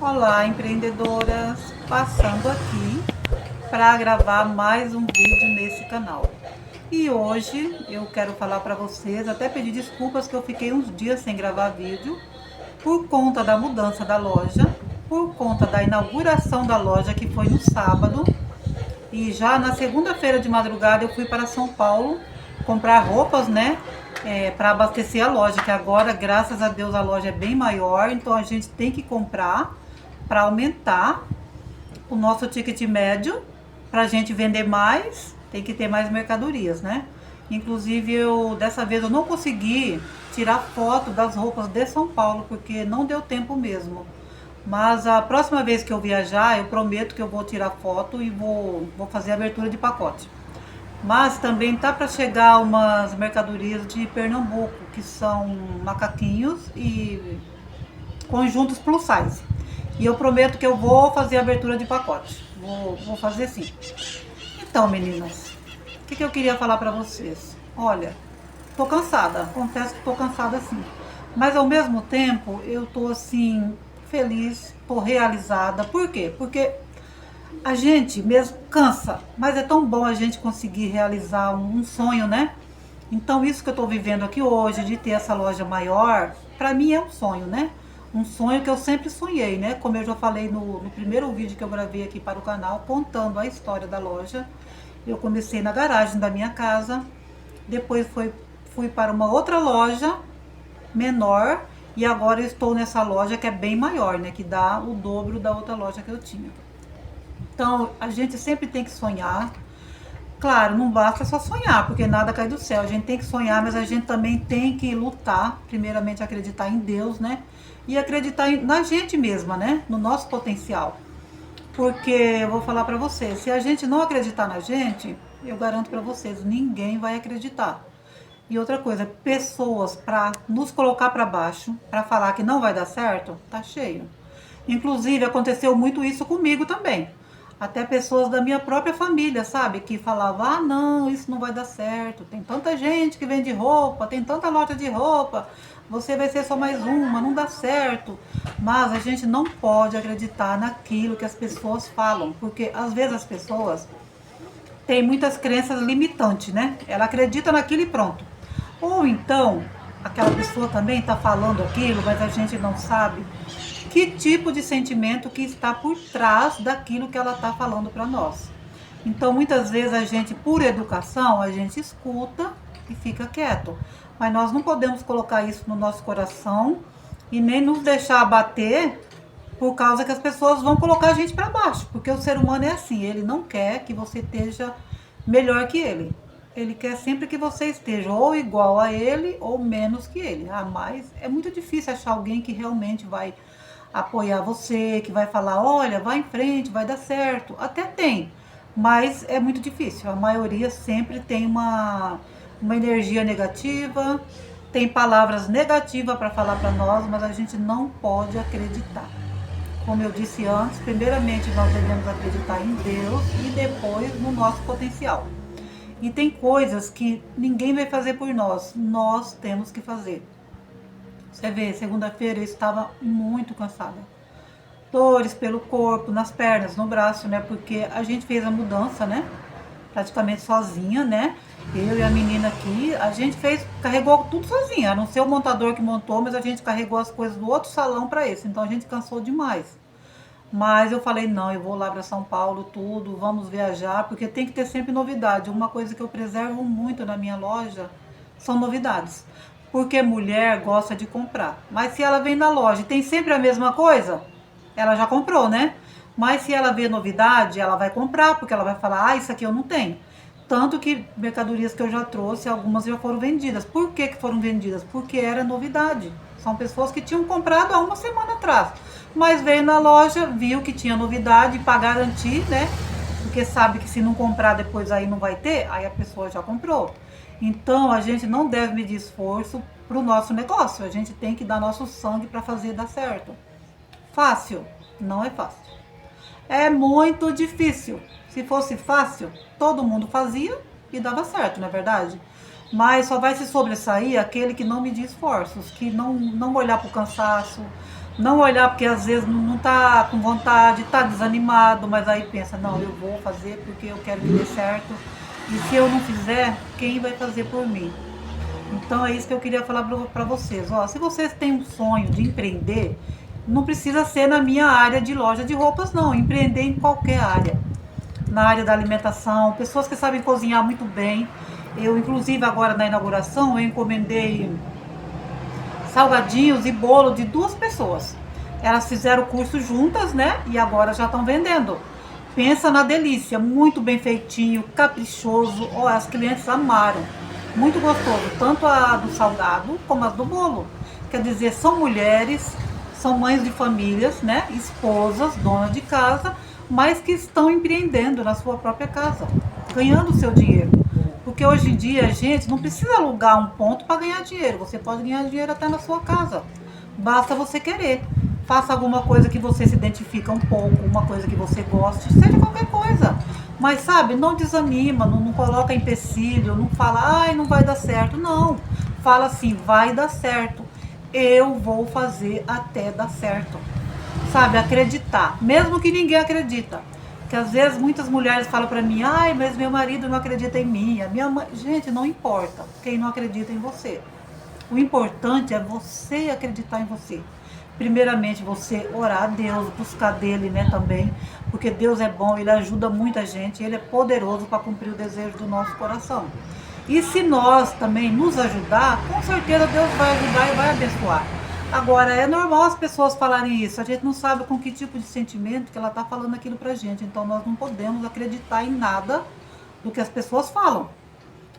Olá, empreendedoras! Passando aqui para gravar mais um vídeo nesse canal. E hoje eu quero falar para vocês, até pedir desculpas que eu fiquei uns dias sem gravar vídeo por conta da mudança da loja, por conta da inauguração da loja que foi no sábado. E já na segunda-feira de madrugada eu fui para São Paulo comprar roupas, né? Para abastecer a loja, que agora, graças a Deus, a loja é bem maior, então a gente tem que comprar para aumentar o nosso ticket médio, para a gente vender mais, tem que ter mais mercadorias, né? Inclusive, dessa vez eu não consegui tirar foto das roupas de São Paulo, porque não deu tempo mesmo. Mas a próxima vez que eu viajar, eu prometo que eu vou tirar foto e vou fazer a abertura de pacote. Mas também tá para chegar umas mercadorias de Pernambuco, que são macaquinhos e conjuntos plus size. E eu prometo que eu vou fazer a abertura de pacote. Vou fazer sim. Então, meninas, o que eu queria falar pra vocês? Olha, tô cansada, confesso que tô cansada sim. Mas ao mesmo tempo, eu tô assim, feliz, tô realizada. Por quê? Porque a gente mesmo cansa, mas é tão bom a gente conseguir realizar um sonho, né? Então, isso que eu estou vivendo aqui hoje, de ter essa loja maior, para mim é um sonho, né? Um sonho que eu sempre sonhei, né? Como eu já falei no primeiro vídeo que eu gravei aqui para o canal, contando a história da loja. Eu comecei na garagem da minha casa, depois fui para uma outra loja menor e agora eu estou nessa loja que é bem maior, né? Que dá o dobro da outra loja que eu tinha. Então, a gente sempre tem que sonhar. Claro, não basta só sonhar, porque nada cai do céu. A gente tem que sonhar, mas a gente também tem que lutar. Primeiramente, acreditar em Deus, né? E acreditar na gente mesma, né? No nosso potencial. Porque eu vou falar pra vocês, se a gente não acreditar na gente, eu garanto pra vocês, ninguém vai acreditar. E outra coisa, pessoas pra nos colocar pra baixo, pra falar que não vai dar certo, tá cheio. Inclusive, aconteceu muito isso comigo também. Até pessoas da minha própria família, sabe? Que falavam, ah, não, isso não vai dar certo. Tem tanta gente que vende roupa, tem tanta loja de roupa, você vai ser só mais uma, não dá certo. Mas a gente não pode acreditar naquilo que as pessoas falam, porque às vezes as pessoas têm muitas crenças limitantes, né? Ela acredita naquilo e pronto. Ou então, aquela pessoa também está falando aquilo, mas a gente não sabe que tipo de sentimento que está por trás daquilo que ela está falando para nós. Então, muitas vezes a gente, por educação, a gente escuta e fica quieto. Mas nós não podemos colocar isso no nosso coração e nem nos deixar abater por causa que as pessoas vão colocar a gente para baixo. Porque o ser humano é assim, ele não quer que você esteja melhor que ele. Ele quer sempre que você esteja ou igual a ele ou menos que ele. Ah, mas é muito difícil achar alguém que realmente vai apoiar você, que vai falar, olha, vai em frente, vai dar certo. Até tem, mas é muito difícil. A maioria sempre tem uma energia negativa, tem palavras negativas para falar para nós, mas a gente não pode acreditar. Como eu disse antes, primeiramente nós devemos acreditar em Deus e depois no nosso potencial. E tem coisas que ninguém vai fazer por nós temos que fazer. Você vê, segunda-feira eu estava muito cansada. Dores pelo corpo, nas pernas, no braço, né? Porque a gente fez a mudança, né? Praticamente sozinha, né? Eu e a menina aqui, a gente fez, carregou tudo sozinha. A não ser o montador que montou, mas a gente carregou as coisas do outro salão para esse. Então a gente cansou demais. Mas eu falei, não, eu vou lá para São Paulo, tudo, vamos viajar, porque tem que ter sempre novidade. Uma coisa que eu preservo muito na minha loja são novidades. Porque mulher gosta de comprar. Mas se ela vem na loja e tem sempre a mesma coisa, ela já comprou, né? Mas se ela vê novidade, ela vai comprar, porque ela vai falar, ah, isso aqui eu não tenho. Tanto que mercadorias que eu já trouxe, algumas já foram vendidas. Por que foram vendidas? Porque era novidade. São pessoas que tinham comprado há uma semana atrás. Mas veio na loja, viu que tinha novidade para garantir, né? Porque sabe que se não comprar depois aí não vai ter, aí a pessoa já comprou. Então a gente não deve medir esforço para o nosso negócio. A gente tem que dar nosso sangue para fazer dar certo. Fácil? Não é fácil. É muito difícil. Se fosse fácil, todo mundo fazia e dava certo, não é verdade? Mas só vai se sobressair aquele que não medir esforços, que não olhar para o cansaço, Não olhar porque às vezes não tá com vontade, tá desanimado, mas aí pensa, não, eu vou fazer porque eu quero que dê certo. E se eu não fizer, quem vai fazer por mim? Então é isso que eu queria falar para vocês. Ó, se vocês têm um sonho de empreender, não precisa ser na minha área de loja de roupas, não. Empreender em qualquer área. Na área da alimentação, pessoas que sabem cozinhar muito bem. Eu, inclusive, agora na inauguração, eu encomendei salgadinhos e bolo de duas pessoas. Elas fizeram o curso juntas, né? E agora já estão vendendo. Pensa na delícia, muito bem feitinho, caprichoso. Ó, as clientes amaram. Muito gostoso, tanto a do salgado como as do bolo. Quer dizer, são mulheres, são mães de famílias, né? Esposas, donas de casa, mas que estão empreendendo na sua própria casa, ganhando o seu dinheiro. Porque hoje em dia a gente não precisa alugar um ponto para ganhar dinheiro. Você pode ganhar dinheiro até na sua casa. Basta você querer. Faça alguma coisa que você se identifica um pouco, uma coisa que você goste, seja qualquer coisa. Mas sabe, não desanima, não coloca empecilho, não fala, ai, não vai dar certo. Não. Fala assim, vai dar certo. Eu vou fazer até dar certo. Sabe, acreditar. Mesmo que ninguém acredita. Que às vezes muitas mulheres falam pra mim, ai, mas meu marido não acredita em mim, a minha mãe. Gente, não importa quem não acredita em você. O importante é você acreditar em você. Primeiramente, você orar a Deus, buscar dele, né, também. Porque Deus é bom, ele ajuda muita gente, ele é poderoso para cumprir o desejo do nosso coração. E se nós também nos ajudar, com certeza Deus vai ajudar e vai abençoar. Agora, é normal as pessoas falarem isso, a gente não sabe com que tipo de sentimento que ela está falando aquilo pra gente, então nós não podemos acreditar em nada do que as pessoas falam.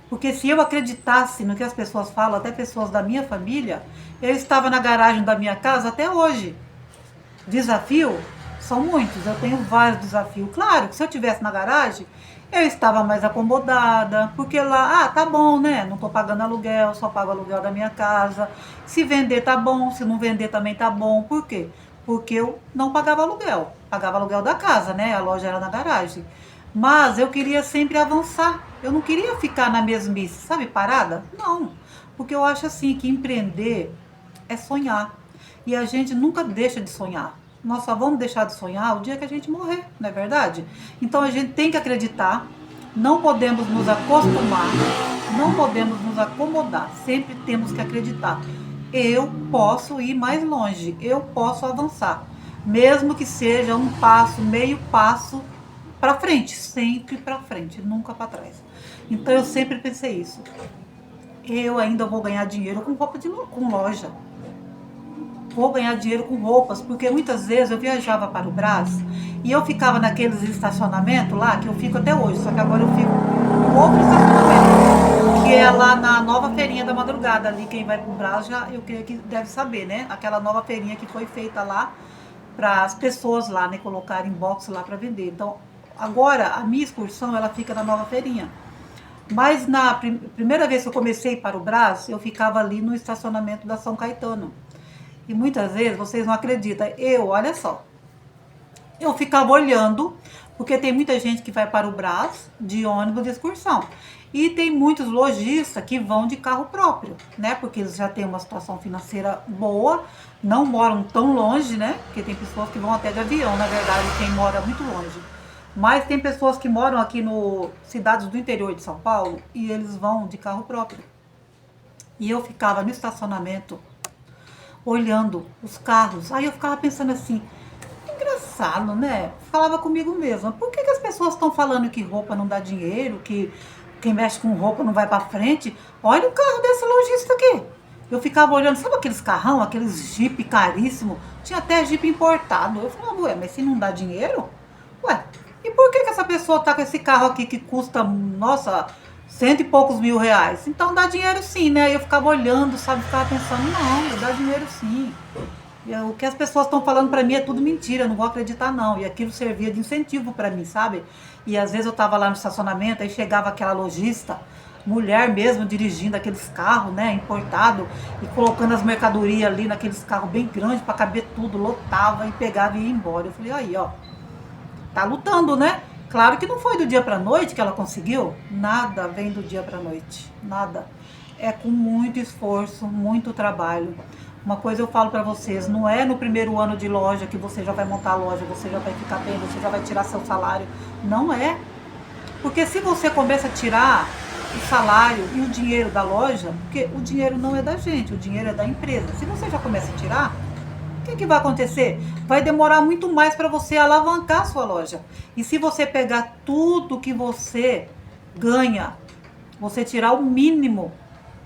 Porque se eu acreditasse no que as pessoas falam, até pessoas da minha família, eu estava na garagem da minha casa até hoje. Desafio? São muitos, eu tenho vários desafios. Claro que se eu tivesse na garagem, eu estava mais acomodada, porque lá, tá bom, né? Não tô pagando aluguel, só pago aluguel da minha casa. Se vender tá bom, se não vender também tá bom. Por quê? Porque eu não pagava aluguel da casa, né? A loja era na garagem. Mas eu queria sempre avançar. Eu não queria ficar na mesmice, sabe, parada? Não. Porque eu acho assim que empreender é sonhar. E a gente nunca deixa de sonhar. Nós só vamos deixar de sonhar o dia que a gente morrer, não é verdade? Então a gente tem que acreditar, não podemos nos acostumar, não podemos nos acomodar, sempre temos que acreditar. Eu posso ir mais longe, eu posso avançar, mesmo que seja um passo, meio passo para frente, sempre para frente, nunca para trás. Então eu sempre pensei isso. Eu ainda vou ganhar dinheiro com roupa com loja. Vou ganhar dinheiro com roupas, porque muitas vezes eu viajava para o Brás e eu ficava naqueles estacionamentos lá, que eu fico até hoje, só que agora eu fico no outro estacionamento, que é lá na nova feirinha da madrugada, ali quem vai para o Brás já, eu creio que deve saber, né? Aquela nova feirinha que foi feita lá para as pessoas lá, né, colocarem box lá para vender. Então, agora a minha excursão, ela fica na nova feirinha. Mas na primeira vez que eu comecei para o Brás, eu ficava ali no estacionamento da São Caetano. E muitas vezes vocês não acreditam. Olha só, eu ficava olhando, porque tem muita gente que vai para o Brás de ônibus de excursão. E tem muitos lojistas que vão de carro próprio, né? Porque eles já têm uma situação financeira boa, não moram tão longe, né? Porque tem pessoas que vão até de avião, na verdade, quem mora muito longe. Mas tem pessoas que moram aqui no cidades do interior de São Paulo e eles vão de carro próprio. E eu ficava no estacionamento olhando os carros. Aí eu ficava pensando assim, engraçado, né? Falava comigo mesma, por que as pessoas estão falando que roupa não dá dinheiro, que quem mexe com roupa não vai pra frente? Olha o carro desse lojista aqui. Eu ficava olhando, sabe aqueles carrão, aqueles Jeep caríssimo? Tinha até Jeep importado. Eu falava, ué, mas se não dá dinheiro? Ué, e por que essa pessoa tá com esse carro aqui que custa, nossa, cento e poucos mil reais? Então dá dinheiro sim, né? Eu ficava olhando, sabe? Ficava pensando, não, dá dinheiro sim. O que as pessoas estão falando pra mim é tudo mentira, eu não vou acreditar não. E aquilo servia de incentivo pra mim, sabe? E às vezes eu tava lá no estacionamento, aí chegava aquela lojista, mulher mesmo, dirigindo aqueles carros, né, importado, e colocando as mercadorias ali naqueles carros bem grandes pra caber tudo, lotava e pegava e ia embora. Eu falei, aí ó, tá lutando, né? Claro que não foi do dia pra noite que ela conseguiu. Nada vem do dia pra noite. Nada. É com muito esforço, muito trabalho. Uma coisa eu falo para vocês, não é no primeiro ano de loja que você já vai montar a loja, você já vai ficar bem, você já vai tirar seu salário. Não é. Porque se você começa a tirar o salário e o dinheiro da loja, porque o dinheiro não é da gente, o dinheiro é da empresa. Se você já começa a tirar, o que vai acontecer? Vai demorar muito mais para você alavancar a sua loja. E se você pegar tudo que você ganha, você tirar o mínimo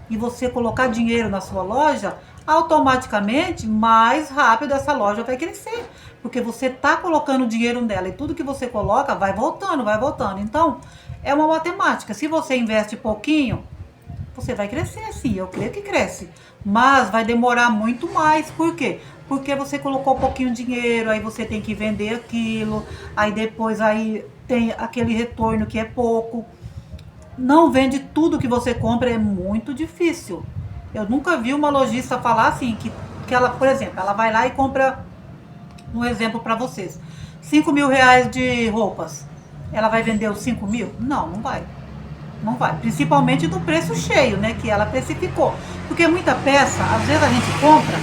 e você colocar dinheiro na sua loja, automaticamente, mais rápido essa loja vai crescer. Porque você está colocando dinheiro nela e tudo que você coloca vai voltando, vai voltando. Então, é uma matemática. Se você investe pouquinho, você vai crescer sim, eu creio que cresce. Mas vai demorar muito mais. Por quê? Porque você colocou pouquinho dinheiro, aí você tem que vender aquilo, aí depois aí tem aquele retorno que é pouco. Não vende tudo que você compra, é muito difícil. Eu nunca vi uma lojista falar assim, que ela, por exemplo, ela vai lá e compra, um exemplo para vocês, 5 mil reais de roupas. Ela vai vender os 5 mil? Não, não vai. Não vai. Principalmente do preço cheio, né? Que ela precificou. Porque muita peça, às vezes a gente compra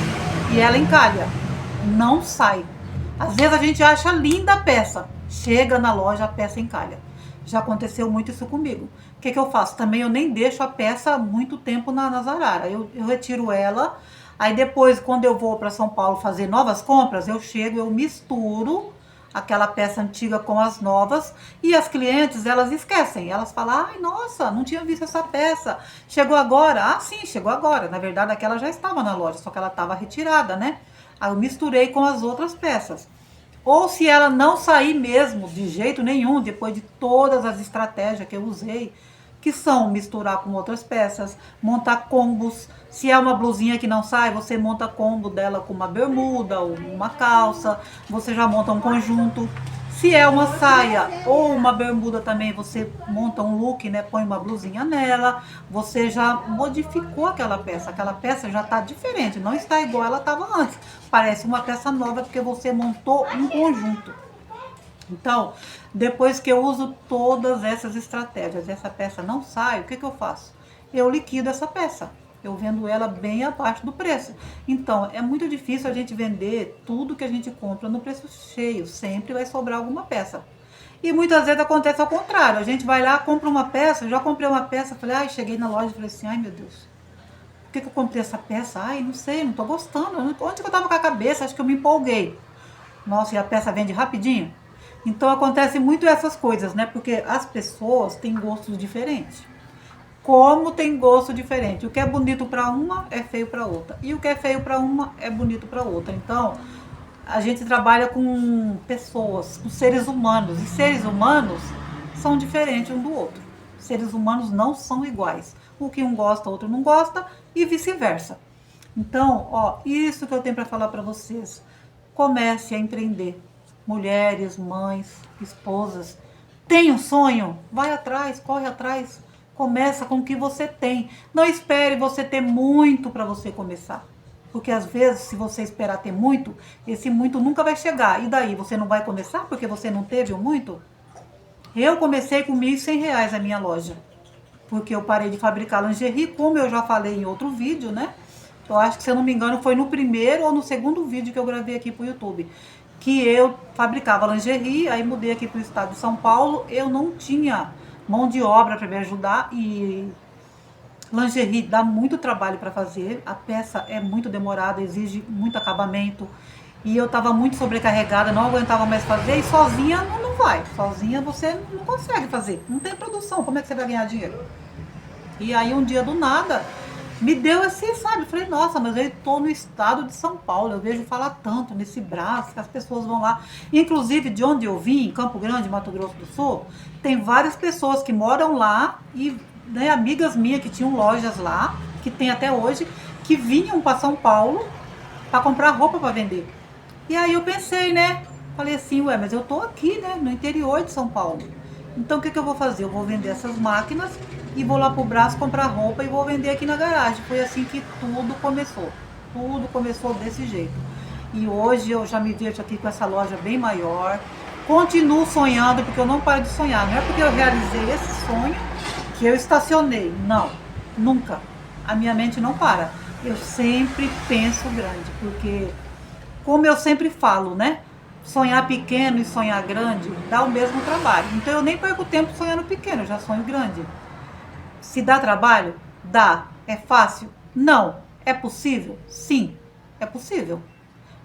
e ela encalha. Não sai. Às vezes a gente acha linda a peça. Chega na loja, a peça encalha. Já aconteceu muito isso comigo. O que eu faço? Também eu nem deixo a peça muito tempo nas araras. Eu retiro ela. Aí depois, quando eu vou para São Paulo fazer novas compras, eu chego, eu misturo aquela peça antiga com as novas, e as clientes, elas esquecem, elas falam, ai, nossa, não tinha visto essa peça, chegou agora? Ah, sim, chegou agora, na verdade aquela já estava na loja, só que ela estava retirada, né? Aí eu misturei com as outras peças. Ou se ela não sair mesmo, de jeito nenhum, depois de todas as estratégias que eu usei, que são misturar com outras peças, montar combos. Se é uma blusinha que não sai, você monta combo dela com uma bermuda ou uma calça, você já monta um conjunto. Se é uma saia ou uma bermuda também, você monta um look, né? Põe uma blusinha nela, você já modificou aquela peça já está diferente, não está igual ela estava antes. Parece uma peça nova porque você montou um conjunto. Então, depois que eu uso todas essas estratégias, essa peça não sai, o que eu faço? Eu liquido essa peça. Eu vendo ela bem abaixo do preço. Então, é muito difícil a gente vender tudo que a gente compra no preço cheio. Sempre vai sobrar alguma peça. E muitas vezes acontece ao contrário. A gente vai lá, compra uma peça, já comprei uma peça, falei, ai, cheguei na loja e falei assim, ai meu Deus, por que eu comprei essa peça? Ai, não sei, não tô gostando. Onde que eu tava com a cabeça? Acho que eu me empolguei. Nossa, e a peça vende rapidinho? Então acontece muito essas coisas, né? Porque as pessoas têm gostos diferentes. Como tem gosto diferente. O que é bonito para uma é feio para outra. E o que é feio para uma é bonito para outra. Então, a gente trabalha com pessoas, com seres humanos. E seres humanos são diferentes um do outro. Seres humanos não são iguais. O que um gosta, o outro não gosta e vice-versa. Então, ó, isso que eu tenho para falar para vocês. Comece a empreender. Mulheres, mães, esposas, tem um sonho? Vai atrás, corre atrás. Começa com o que você tem. Não espere você ter muito para você começar. Porque às vezes, se você esperar ter muito, esse muito nunca vai chegar. E daí, você não vai começar porque você não teve o muito? Eu comecei com R$ 1.100 a minha loja. Porque eu parei de fabricar lingerie, como eu já falei em outro vídeo, né? Eu acho que, se eu não me engano, foi no primeiro ou no segundo vídeo que eu gravei aqui pro YouTube. Que eu fabricava lingerie, aí mudei aqui para o estado de São Paulo, eu não tinha mão de obra para me ajudar e lingerie dá muito trabalho para fazer, a peça é muito demorada, exige muito acabamento e eu estava muito sobrecarregada, não aguentava mais fazer e sozinha não vai, sozinha você não consegue fazer, não tem produção, como é que você vai ganhar dinheiro? E aí um dia do nada me deu assim, sabe? Falei, nossa, mas eu estou no estado de São Paulo, eu vejo falar tanto nesse braço, que as pessoas vão lá. Inclusive, de onde eu vim, em Campo Grande, Mato Grosso do Sul, tem várias pessoas que moram lá e, né, amigas minhas que tinham lojas lá, que tem até hoje, que vinham para São Paulo para comprar roupa para vender. E aí eu pensei, né? Falei assim, ué, mas eu tô aqui, né, no interior de São Paulo. Então o que eu vou fazer? Eu vou vender essas máquinas e vou lá pro braço comprar roupa e vou vender aqui na garagem. Foi assim que tudo começou. Tudo começou desse jeito. E hoje eu já me vejo aqui com essa loja bem maior. Continuo sonhando, porque eu não paro de sonhar. Não é porque eu realizei esse sonho que eu estacionei. Não, nunca. A minha mente não para. Eu sempre penso grande, porque, como eu sempre falo, né? Sonhar pequeno e sonhar grande dá o mesmo trabalho. Então eu nem perco tempo sonhando pequeno, eu já sonho grande. Se dá trabalho? Dá. É fácil? Não. É possível? Sim, é possível.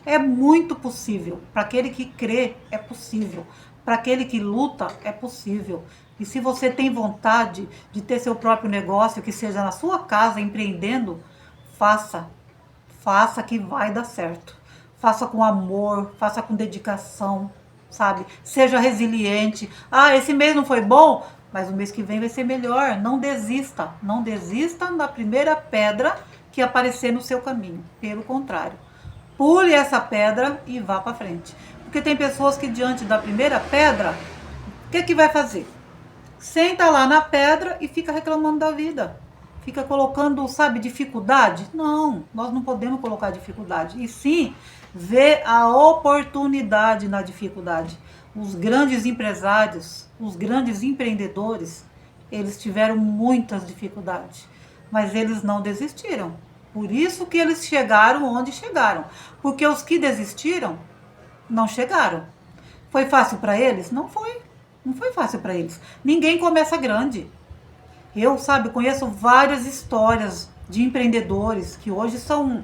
É muito possível. Para aquele que crê, é possível. Para aquele que luta, é possível. E se você tem vontade de ter seu próprio negócio, que seja na sua casa, empreendendo, faça. Faça que vai dar certo. Faça com amor, faça com dedicação, sabe? Seja resiliente. Ah, esse mês não foi bom, mas o mês que vem vai ser melhor. Não desista. Não desista da primeira pedra que aparecer no seu caminho. Pelo contrário, pule essa pedra e vá para frente. Porque tem pessoas que diante da primeira pedra, o que vai fazer? Senta lá na pedra e fica reclamando da vida. Fica colocando, sabe, dificuldade? Não, nós não podemos colocar dificuldade. E sim, ver a oportunidade na dificuldade. Os grandes empresários, os grandes empreendedores, eles tiveram muitas dificuldades, mas eles não desistiram. Por isso que eles chegaram onde chegaram. Porque os que desistiram não chegaram. Foi fácil para eles? Não foi. Não foi fácil para eles. Ninguém começa grande. Eu, sabe, conheço várias histórias de empreendedores que hoje são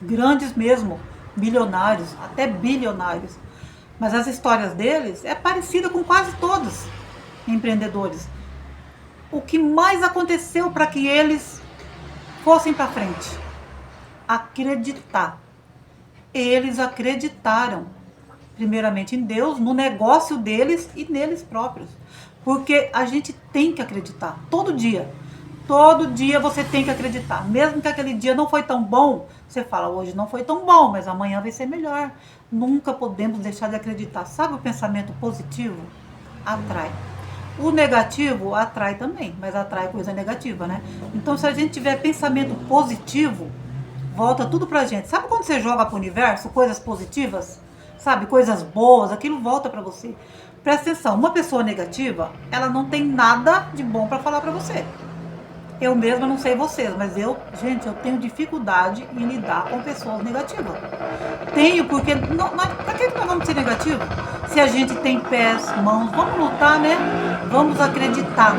grandes mesmo, milionários, até bilionários. Mas as histórias deles é parecida com quase todos empreendedores. O que mais aconteceu para que eles fossem para frente? Acreditar. Eles acreditaram primeiramente em Deus, no negócio deles e neles próprios. Porque a gente tem que acreditar, todo dia. Todo dia você tem que acreditar. Mesmo que aquele dia não foi tão bom, você fala, hoje não foi tão bom, mas amanhã vai ser melhor. Nunca podemos deixar de acreditar. Sabe o pensamento positivo? Atrai. O negativo atrai também, mas atrai coisa negativa, né? Então, se a gente tiver pensamento positivo, volta tudo pra gente. Sabe quando você joga pro universo coisas positivas? Sabe, coisas boas, aquilo volta pra você. Presta atenção, uma pessoa negativa, ela não tem nada de bom pra falar pra você. Eu mesma não sei vocês, mas gente, eu tenho dificuldade em lidar com pessoas negativas. Tenho, porque pra que nós vamos ser negativos? Se a gente tem pés, mãos, vamos lutar, né? Vamos acreditar.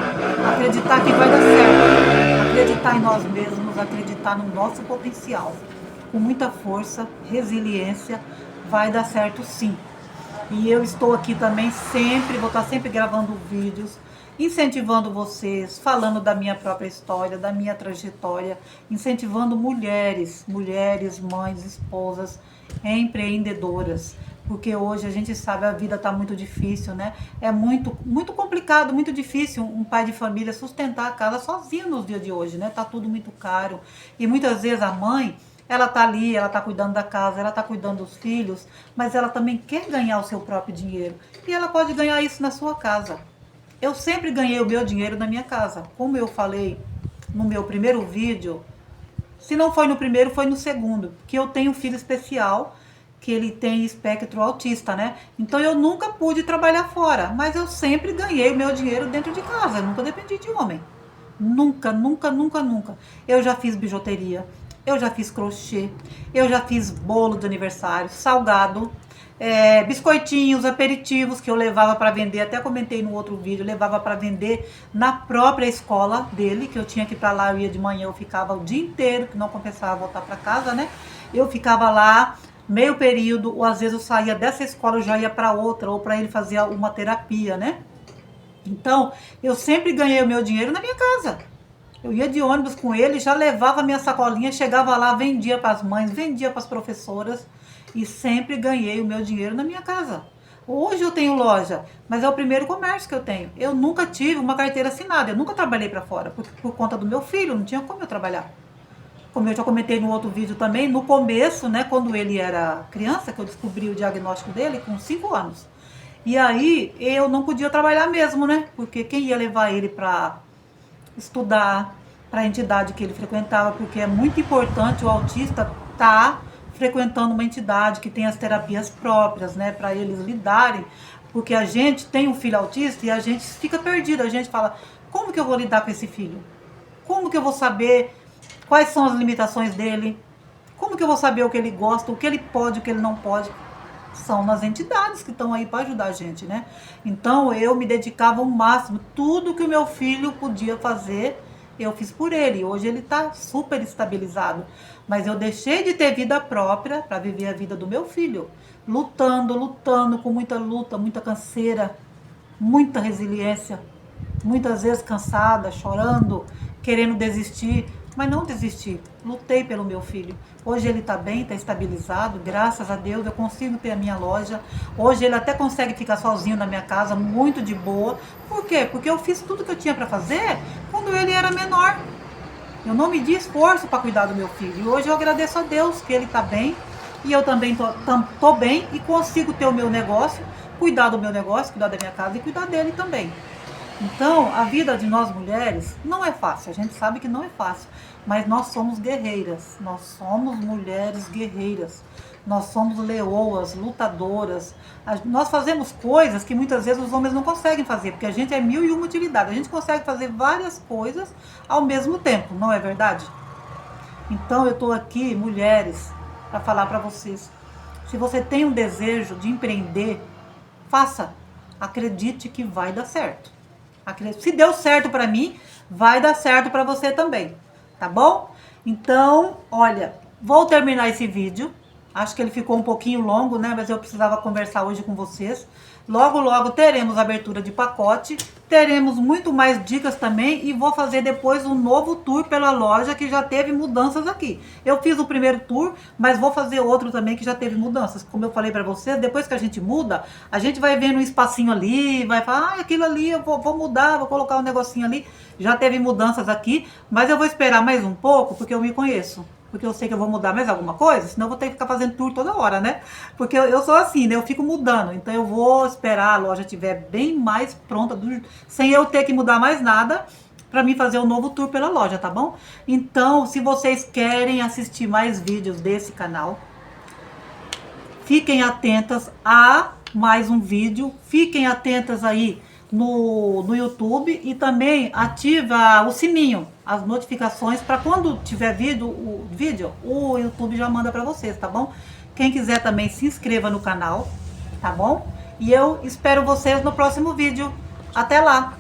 Acreditar que vai dar certo. Acreditar em nós mesmos, acreditar no nosso potencial. Com muita força, resiliência, vai dar certo sim. E eu estou aqui também sempre, vou estar sempre gravando vídeos, incentivando vocês, falando da minha própria história, da minha trajetória, incentivando mulheres, mães, esposas, empreendedoras. Porque hoje a gente sabe a vida está muito difícil, né? É muito, muito complicado, muito difícil um pai de família sustentar a casa sozinho nos dias de hoje, né? Tá tudo muito caro. E muitas vezes a mãe, ela tá ali, ela tá cuidando da casa, ela tá cuidando dos filhos, mas ela também quer ganhar o seu próprio dinheiro. E ela pode ganhar isso na sua casa. Eu sempre ganhei o meu dinheiro na minha casa. Como eu falei no meu primeiro vídeo, se não foi no primeiro, foi no segundo, que eu tenho um filho especial, que ele tem espectro autista, né? Então eu nunca pude trabalhar fora, mas eu sempre ganhei o meu dinheiro dentro de casa, eu nunca dependi de homem. Nunca, nunca, nunca, nunca. Eu já fiz bijuteria, eu já fiz crochê, eu já fiz bolo de aniversário, salgado, biscoitinhos, aperitivos que eu levava para vender, até comentei no outro vídeo, levava para vender na própria escola dele, que eu tinha que ir para lá, eu ia de manhã, eu ficava o dia inteiro, que não compensava voltar para casa, né? Eu ficava lá meio período, ou às vezes eu saía dessa escola, eu já ia para outra, ou para ele fazer uma terapia, né? Então, eu sempre ganhei o meu dinheiro na minha casa. Eu ia de ônibus com ele, já levava minha sacolinha, chegava lá, vendia para as mães, vendia para as professoras e sempre ganhei o meu dinheiro na minha casa. Hoje eu tenho loja, mas é o primeiro comércio que eu tenho. Eu nunca tive uma carteira assinada, eu nunca trabalhei para fora, por conta do meu filho, não tinha como eu trabalhar. Como eu já comentei no outro vídeo também, no começo, né, quando ele era criança, que eu descobri o diagnóstico dele, com 5 anos. E aí eu não podia trabalhar mesmo, né? Porque quem ia levar ele para estudar, para a entidade que ele frequentava, porque é muito importante o autista estar frequentando uma entidade que tem as terapias próprias, né, para eles lidarem, porque a gente tem um filho autista e a gente fica perdido, a gente fala, como que eu vou lidar com esse filho? Como que eu vou saber Quais são as limitações dele? Como que eu vou saber o que ele gosta, o que ele pode, o que ele não pode? São nas entidades que estão aí para ajudar a gente, né? Então eu me dedicava ao máximo, tudo que o meu filho podia fazer, eu fiz por ele. Hoje ele está super estabilizado, mas eu deixei de ter vida própria para viver a vida do meu filho, lutando, lutando, com muita luta, muita canseira, muita resiliência, muitas vezes cansada, chorando, querendo desistir, mas não desisti. Lutei pelo meu filho. Hoje ele está bem, está estabilizado, graças a Deus eu consigo ter a minha loja. Hoje ele até consegue ficar sozinho na minha casa, muito de boa. Por quê? Porque eu fiz tudo que eu tinha para fazer quando ele era menor. Eu não medi esforço para cuidar do meu filho. E hoje eu agradeço a Deus que ele está bem. E eu também tô bem e consigo ter o meu negócio, cuidar do meu negócio, cuidar da minha casa e cuidar dele também. Então, a vida de nós mulheres não é fácil, a gente sabe que não é fácil, mas nós somos guerreiras, nós somos mulheres guerreiras, nós somos leoas, lutadoras, nós fazemos coisas que muitas vezes os homens não conseguem fazer, porque a gente é mil e uma utilidade, a gente consegue fazer várias coisas ao mesmo tempo, não é verdade? Então, eu estou aqui, mulheres, para falar para vocês, se você tem um desejo de empreender, faça, acredite que vai dar certo. Se deu certo para mim, vai dar certo para você também, tá bom? Então, olha, vou terminar esse vídeo. Acho que ele ficou um pouquinho longo, né? Mas eu precisava conversar hoje com vocês. Logo, logo teremos abertura de pacote, teremos muito mais dicas também e vou fazer depois um novo tour pela loja que já teve mudanças aqui. Eu fiz o primeiro tour, mas vou fazer outro também que já teve mudanças. Como eu falei para vocês, depois que a gente muda, a gente vai vendo um espacinho ali, vai falar, aquilo ali eu vou mudar, vou colocar um negocinho ali. Já teve mudanças aqui, mas eu vou esperar mais um pouco porque eu me conheço. Porque eu sei que eu vou mudar mais alguma coisa, senão eu vou ter que ficar fazendo tour toda hora, né? Porque eu sou assim, né? Eu fico mudando. Então eu vou esperar a loja estiver bem mais pronta, sem eu ter que mudar mais nada, para mim fazer um novo tour pela loja, tá bom? Então, se vocês querem assistir mais vídeos desse canal, fiquem atentas a mais um vídeo. Fiquem atentas aí no YouTube e também ativa o sininho, as notificações para quando tiver vídeo, o YouTube já manda para vocês, tá bom? Quem quiser também se inscreva no canal, tá bom? E eu espero vocês no próximo vídeo. Até lá!